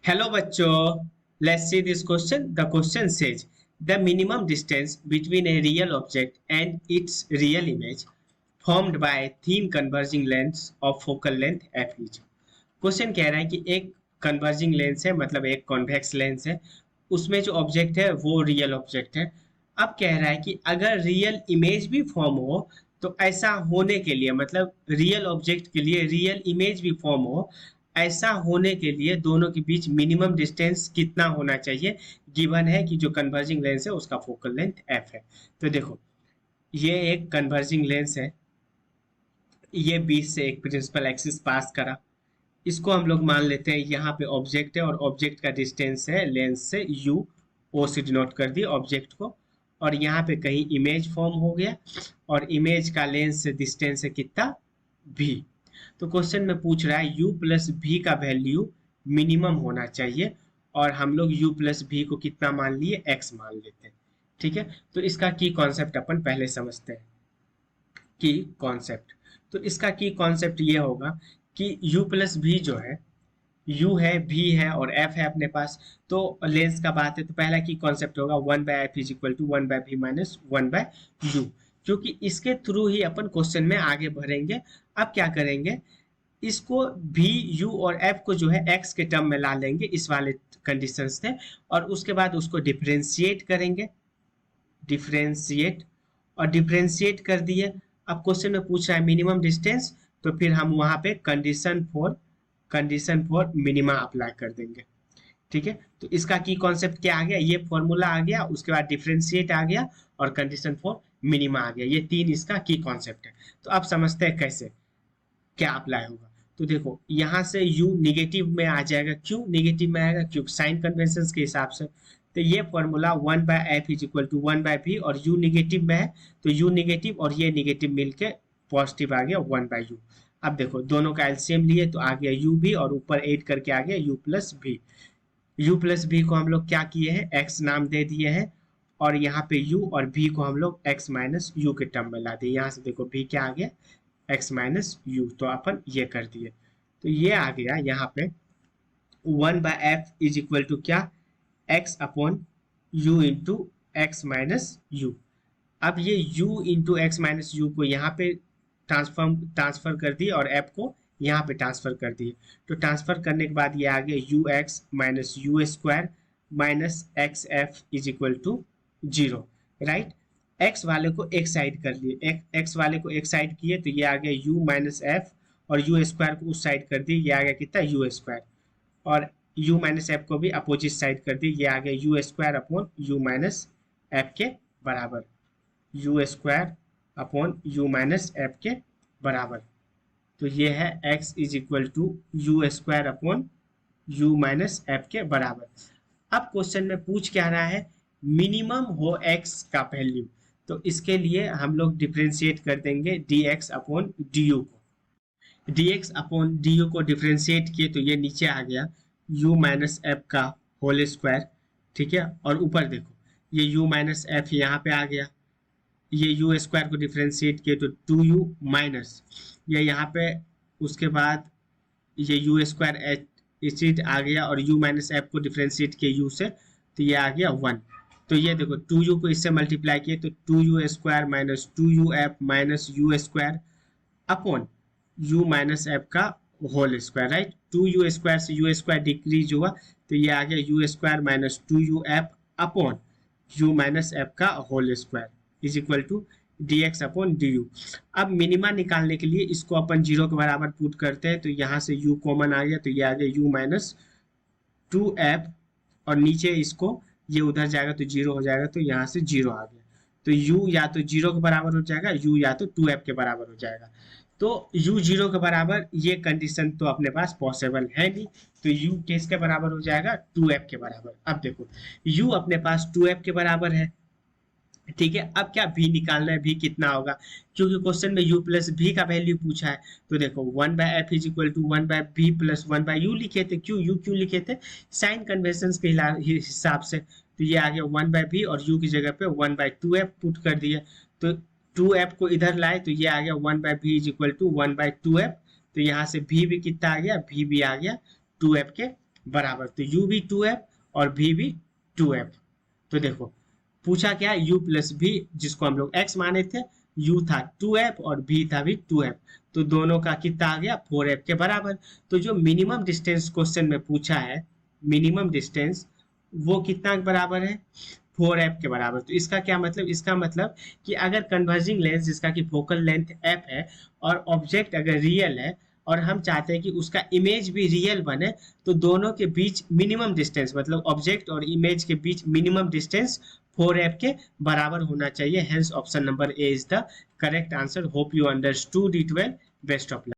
Hello bachcho, let's see this question. The question says the minimum distance between a real object and its real image formed by thin converging lengths of focal length f is. Question कह रहा है कि एक converging lens है, मतलब एक convex lens है, उसमें जो ऑब्जेक्ट है वो रियल ऑब्जेक्ट है। अब कह रहा है कि अगर रियल इमेज भी फॉर्म हो तो ऐसा होने के लिए, मतलब रियल ऑब्जेक्ट के लिए रियल इमेज भी फॉर्म हो, ऐसा होने के लिए दोनों के बीच मिनिमम डिस्टेंस कितना होना चाहिए। गिवन है कि जो कन्वर्जिंग लेंस है उसका फोकल लेंथ एफ है। तो देखो, ये एक कन्वर्जिंग लेंस है, ये बीच से एक प्रिंसिपल एक्सिस पास करा, इसको हम लोग मान लेते हैं यहाँ पे ऑब्जेक्ट है और ऑब्जेक्ट का डिस्टेंस है लेंस से u, ओ से डिनोट कर दिए ऑब्जेक्ट को, और यहाँ पे कहीं इमेज फॉर्म हो गया और इमेज का लेंस से डिस्टेंस है कितना v। तो क्वेश्चन में पूछ रहा है u प्लस v का वैल्यू मिनिमम होना चाहिए, और हम लोग u प्लस v को कितना मान लिए, x मान लेते हैं। ठीक है, तो इसका की कॉन्सेप्ट अपन पहले समझते हैं। की कॉन्सेप्ट, तो इसका की कॉन्सेप्ट ये होगा कि u प्लस वी जो है, u है, v है और f है अपने पास। तो लेंस का बात है तो पहला की कॉन्सेप्ट होगा 1/f is equal to 1/v minus 1/u, क्योंकि इसके थ्रू ही अपन क्वेश्चन में आगे बढ़ेंगे। अब क्या करेंगे, इसको v, u और f को जो है x के टर्म में ला लेंगे इस वाले कंडीशन से, और उसके बाद उसको डिफ्रेंशिएट करेंगे, डिफ्रेंशिएट, और डिफ्रेंशिएट कर दिए। अब क्वेश्चन में पूछ रहा है मिनिमम डिस्टेंस, तो फिर हम वहां पे कंडीशन फॉर मिनिमा अप्लाई कर देंगे। ठीक है, तो इसका की कॉन्सेप्ट क्या आ गया, ये फॉर्मूला आ गया, उसके बाद डिफरेंशिएट आ गया और कंडीशन फॉर मिनिमा आ गया। ये तीन इसका की कॉन्सेप्ट है। तो अब समझते हैं कैसे क्या अप्लाई होगा। तो देखो, यहाँ से u निगेटिव में आ जाएगा। क्यों निगेटिव में आएगा, क्योंकि साइन कन्वेंशन के हिसाब से। तो ये formula 1/f is equal to 1/v, और u निगेटिव में है तो u निगेटिव और ये निगेटिव मिलके पॉजिटिव आ गया 1/u। अब देखो, दोनों का एलसीएम लिए तो आ गया u भी, और ऊपर 8 करके आ गया u plus v। u plus v को हम लोग क्या किए हैं, x नाम दे दिए हैं, और यहाँ पे u और v को हम लोग x माइनस u के टर्म में ला दिए। यहाँ से देखो v क्या आ गया, x माइनस यू, तो अपन ये कर दिए। तो ये आ गया यहाँ पे 1/f इज इक्वल टू क्या, x upon u into x minus you. अब ये u into x minus you को यहाँ पे ट्रांसफर कर दिए और f को यहाँ पे ट्रांसफर कर दिए। तो ट्रांसफर करने के बाद ये आ गया u x minus u square minus x f is equal to 0, right. x वाले को एक साइड कर लिए, x वाले को एक साइड किए तो ये आ गया u माइनस एफ, और u स्क्वायर को उस साइड कर दिए, ये आ गया कितना u स्क्वायर, और u माइनस एफ को भी अपोजिट साइड कर दिए, ये आ गया u square upon u minus F के बराबर, u square upon u minus F के बराबर। तो ये है x is equal to u square upon u minus F के बराबर। अब क्वेश्चन में पूछ क्या रहा है, मिनिमम हो x का वैल्यू, तो इसके लिए हम लोग डिफ्रेंशिएट कर देंगे dx अपॉन du को। dx अपॉन du को डिफ्रेंशिएट किए तो ये नीचे आ गया u माइनस एफ का होल स्क्वायर। ठीक है, और ऊपर देखो ये u माइनस एफ यहाँ पे आ गया, ये u स्क्वायर को डिफ्रेंशिएट किए तो 2u माइनस ये यहाँ पे, उसके बाद ये u स्क्वायर एच आ गया, और u माइनस एफ को डिफ्रेंशिएट किए u से तो ये आ गया 1। तो ये देखो 2u को इससे मल्टीप्लाई किए तो 2u square minus 2uf minus u square upon u minus F का whole square, right. 2u square से u स्क्वायर डिक्रीज हुआ तो ये आ गया u square minus 2uf upon u minus F का whole square is equal to dx upon du। अब minima निकालने के लिए इसको अपन 0 के बराबर पुट करते हैं, तो यहाँ से u कॉमन आ गया तो ये आ गया u माइनस 2f, और नीचे इसको ये उधर जाएगा तो 0 हो जाएगा, तो यहाँ से 0 आ गया। तो u या तो 0 के बराबर हो जाएगा, u या तो 2f के बराबर हो जाएगा। तो u 0 के बराबर, ये कंडीशन तो अपने पास पॉसिबल है नहीं, तो u किसके बराबर हो जाएगा, 2f के बराबर। अब देखो u अपने पास 2f के बराबर है, ठीक है। अब क्या v निकालना है, v कितना होगा, क्योंकि क्वेश्चन में u प्लस v का वैल्यू पूछा है। तो देखो 1/f is equal to 1/v plus 1/u लिखे थे। क्यों u क्यों लिखे थे, साइन कन्वेंशन के हिसाब से। तो ये आ गया 1/v और u की जगह पे 1/2f पुट कर दिया, तो 2f को इधर लाए तो ये आ गया 1/v is equal to 1/2f। तो यहाँ से v भी कितना आ गया, v भी आ गया 2f के बराबर, तो u भी 2f और v भी 2f। तो देखो पूछा क्या, u प्लस v जिसको हम लोग x माने थे, u था 2f और v था भी 2f, तो दोनों का कितना आ गया 4f के बराबर। तो जो मिनिमम डिस्टेंस क्वेश्चन में पूछा है, मिनिमम डिस्टेंस वो कितना के बराबर है, 4f के बराबर। तो इसका क्या मतलब, इसका मतलब कि अगर कन्वर्जिंग लेंस जिसका कि फोकल लेंथ f है और ऑब्जेक्ट अगर रियल है और हम चाहते हैं कि उसका इमेज भी रियल बने, तो दोनों के बीच मिनिमम डिस्टेंस मतलब ऑब्जेक्ट और इमेज के बीच मिनिमम डिस्टेंस 4f के बराबर होना चाहिए। Hence option number A is the correct answer. Hope you understood it well. Best of luck.